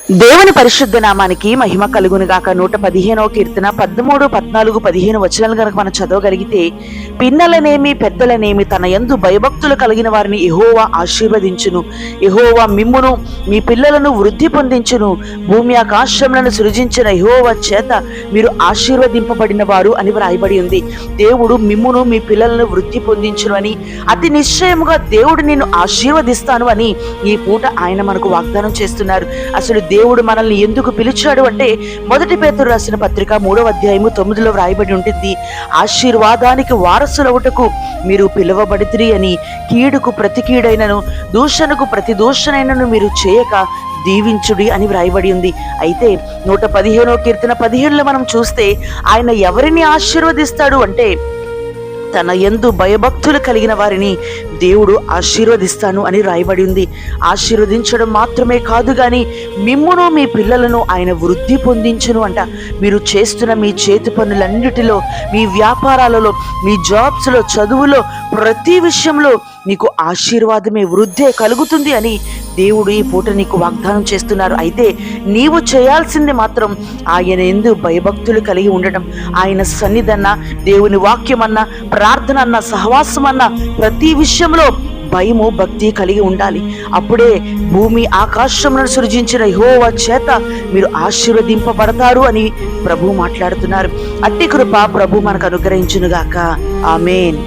దేవుని పరిశుద్ధ నామానికి మహిమ కలుగునుగాక. 115వ కీర్తన 13, 14, 15 వచనాలు గనక మనం చదవగలిగితే, పిన్నలనేమి పెద్దలనేమి తన యందు భయభక్తులు కలిగిన వారిని యెహోవా ఆశీర్వదించును. యెహోవా మిమ్మును మీ పిల్లలను వృద్ధి పొందించును. భూమి ఆకాశములను సృజించిన యెహోవా చేత మీరు ఆశీర్వదింపబడిన వారు అని వ్రాయబడి ఉంది. దేవుడు మిమ్మును మీ పిల్లలను వృద్ధి పొందించును అని, అతి నిశ్చయముగా దేవుడు నిన్ను ఆశీర్వదిస్తాను అని ఈ పూట ఆయన మనకు వాగ్దానం చేస్తున్నారు. అసలు దేవుడు మనల్ని ఎందుకు పిలిచాడు అంటే, 1 పేతురు రాసిన పత్రిక 3వ అధ్యాయము 9లో వ్రాయబడి ఉంటుంది, ఆశీర్వాదానికి వారసులవుటకు మీరు పిలువబడితిరి అని, కీడుకు ప్రతి కీడైనను దూషణకు ప్రతి దూషణైనను మీరు చేయక దీవించుడి అని వ్రాయబడి ఉంది. అయితే 115వ కీర్తన 17లో మనం చూస్తే, ఆయన ఎవరిని ఆశీర్వదిస్తాడు అంటే, తన యందు భయభక్తులు కలిగిన వారిని దేవుడు ఆశీర్వదిస్తాను అని రాయబడి ఉంది. ఆశీర్వదించడం మాత్రమే కాదు గాని మిమ్మును మీ పిల్లలను ఆయన వృద్ధి పొందించును అంట. మీరు చేస్తున్న మీ చేతి పనులన్నిటిలో, మీ వ్యాపారాలలో, మీ జాబ్స్లో, చదువులో, ప్రతి విషయంలో నీకు ఆశీర్వాదమే, వృద్ధే కలుగుతుంది అని దేవుడు ఈ పూట నీకు వాగ్దానం చేస్తున్నారు. అయితే నీవు చేయాల్సింది మాత్రం ఆయన యందు భయభక్తులు కలిగి ఉండడం. ఆయన సన్నిధన్న, దేవుని వాక్యమన్నా, ప్రార్థన అన్న, సహవాసం అన్న, ప్రతి విషయంలో భయము, భక్తి కలిగి ఉండాలి. అప్పుడే భూమి ఆకాశములను సృజించిన యెహోవా చేత మీరు ఆశీర్వదింపబడతారు అని ప్రభు మాట్లాడుతున్నారు. అట్టి కృప ప్రభు మనకు అనుగ్రహించునుగాక. ఆమేన్.